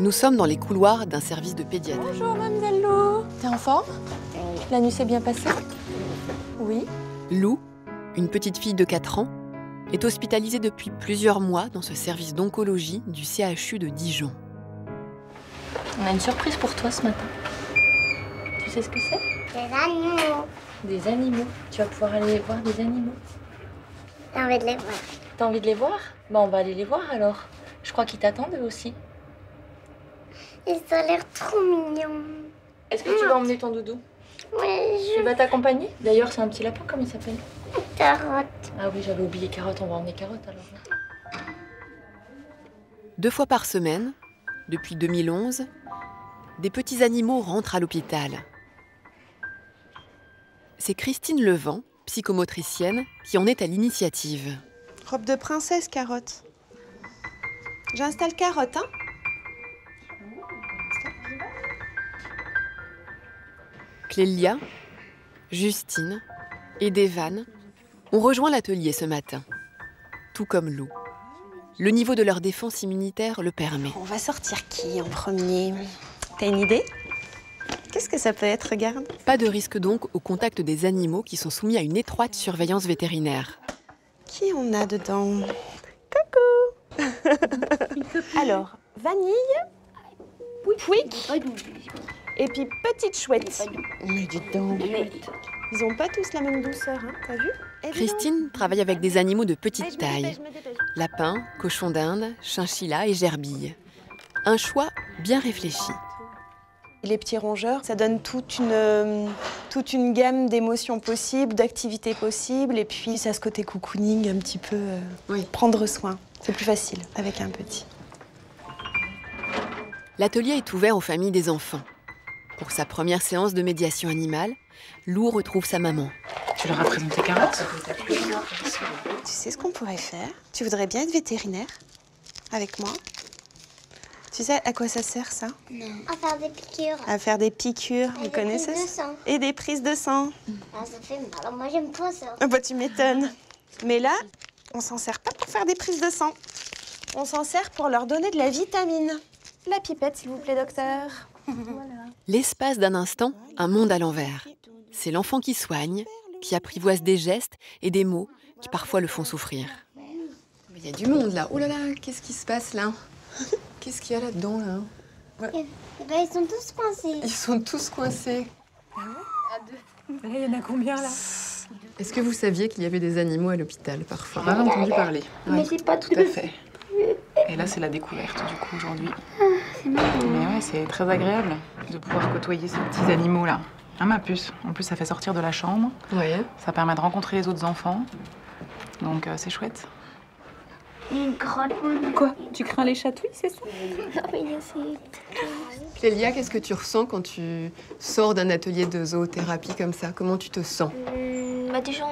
Nous sommes dans les couloirs d'un service de pédiatrie. Bonjour, mademoiselle Lou. T'es en forme? La nuit s'est bien passée? Oui. Lou, une petite fille de 4 ans, est hospitalisée depuis plusieurs mois dans ce service d'oncologie du CHU de Dijon. On a une surprise pour toi ce matin. Tu sais ce que c'est? Des animaux. Des animaux. Tu vas pouvoir aller voir des animaux. J'ai envie de les voir. T'as envie de les voir? Bah on va aller les voir alors. Je crois qu'ils t'attendent eux aussi. Ils ont l'air trop mignons. Est-ce que tu vas emmener ton doudou? Oui, Tu vas t'accompagner? D'ailleurs, c'est un petit lapin, comment il s'appelle? Carotte. Ah oui, j'avais oublié Carotte, on va emmener Carotte alors. 2 fois par semaine, depuis 2011, des petits animaux rentrent à l'hôpital. C'est Christine Levent, psychomotricienne, qui en est à l'initiative. Robe de princesse, Carotte. J'installe Carotte, hein? Clélia, Justine et Devan ont rejoint l'atelier ce matin, tout comme Lou. Le niveau de leur défense immunitaire le permet. On va sortir qui en premier? T'as une idée? Qu'est-ce que ça peut être, regarde? Pas de risque donc au contact des animaux qui sont soumis à une étroite surveillance vétérinaire. Qui on a dedans? Coucou. Alors, vanille, Pouic, et puis petite chouette. Mais dis donc, ils ont pas tous la même douceur, hein, t'as vu? Christine travaille avec des animaux de petite Allez, taille. je me dépêche. Lapins, cochons d'Inde, chinchillas et gerbilles. Un choix bien réfléchi. Les petits rongeurs, ça donne toute une gamme d'émotions possibles, d'activités possibles, et puis ça a ce côté cocooning, un petit peu prendre soin. C'est plus facile avec un petit. L'atelier est ouvert aux familles des enfants. Pour sa première séance de médiation animale, Lou retrouve sa maman. Tu leur as présenté Carotte? Tu sais ce qu'on pourrait faire? Tu voudrais bien être vétérinaire avec moi? Tu sais à quoi ça sert, ça? Non. À faire des piqûres. À faire des piqûres, Et vous des connaissez prises de ça? sang. Et des prises de sang. Ah, ça fait mal. Alors moi, j'aime pas ça. Ah bah tu m'étonnes. Mais là, on s'en sert pas pour faire des prises de sang. On s'en sert pour leur donner de la vitamine. La pipette, s'il vous plaît, docteur. L'espace d'un instant, un monde à l'envers. C'est l'enfant qui soigne, qui apprivoise des gestes et des mots qui parfois le font souffrir. Il y a du monde là. Oh là là, qu'est-ce qui se passe là? Qu'est-ce qu'il y a là-dedans là? Eh ben, ils sont tous coincés. Ils sont tous coincés. Il y en a combien là? Est-ce que vous saviez qu'il y avait des animaux à l'hôpital parfois? On en a entendu parler. Mais c'est pas tout Tout à fait. Et là, c'est la découverte du coup aujourd'hui. Mais ouais, c'est très agréable de pouvoir côtoyer ces petits animaux-là. Hein, ma puce. En plus, ça fait sortir de la chambre. Oui. Ça permet de rencontrer les autres enfants. Donc, c'est chouette. Une grotte. Quoi? Tu crains les chatouilles, c'est ça? Non, mais c'est... Clélia, qu'est-ce que tu ressens quand tu sors d'un atelier de zoothérapie comme ça? Comment tu te sens? Bah déjà,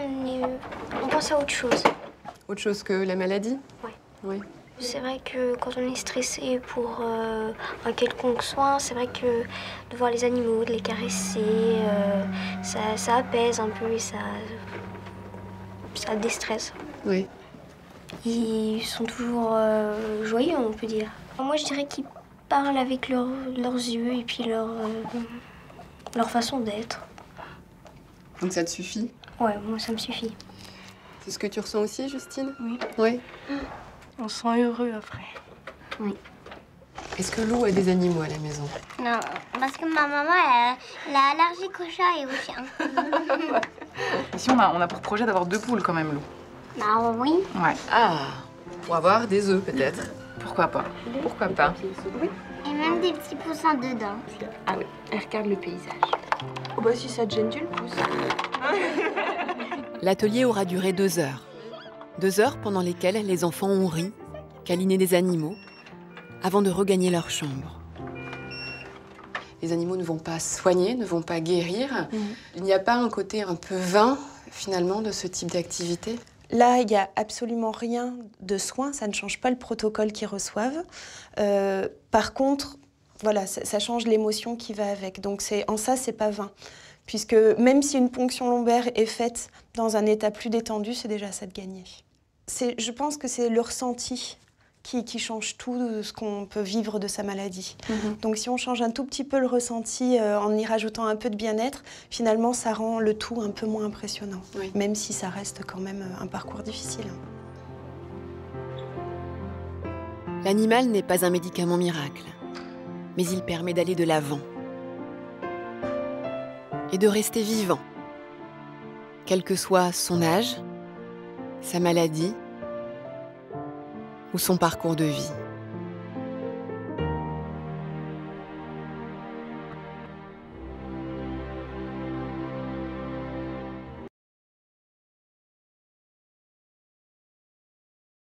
on pense à autre chose. Autre chose que la maladie? Ouais. Oui. C'est vrai que quand on est stressé pour un quelconque soin, c'est vrai que de voir les animaux, de les caresser, ça apaise un peu et ça déstresse. Oui. Ils sont toujours joyeux, on peut dire. Moi, je dirais qu'ils parlent avec leurs yeux et puis leur façon d'être. Donc ça te suffit? Ouais, moi, ça me suffit. C'est ce que tu ressens aussi, Justine? Oui. Oui. On se sent heureux après. Oui. Est-ce que Lou a des animaux à la maison? Non, parce que ma maman, elle a allergique aux chats et aux chiens. Ici, on a pour projet d'avoir 2 poules quand même, Lou. Bah oui. Ouais. Ah, pour avoir des œufs peut-être. Pourquoi pas? Pourquoi pas? Et même des petits poussins dedans. Ah oui, elle regarde le paysage. Oh bah si ça te gêne, tu le pousses. L'atelier aura duré 2 heures. 2 heures pendant lesquelles les enfants ont ri, câliné des animaux, avant de regagner leur chambre. Les animaux ne vont pas soigner, ne vont pas guérir. Il n'y a pas un côté un peu vain, finalement, de ce type d'activité? Là, il n'y a absolument rien de soin, ça ne change pas le protocole qu'ils reçoivent. Par contre, voilà, ça change l'émotion qui va avec. Donc en ça, c'est pas vain. Puisque même si une ponction lombaire est faite dans un état plus détendu, c'est déjà ça de gagner. Je pense que c'est le ressenti qui change tout de ce qu'on peut vivre de sa maladie. Donc si on change un tout petit peu le ressenti en y rajoutant un peu de bien-être, finalement ça rend le tout un peu moins impressionnant, même si ça reste quand même un parcours difficile. L'animal n'est pas un médicament miracle, mais il permet d'aller de l'avant et de rester vivant, quel que soit son âge, sa maladie ou son parcours de vie.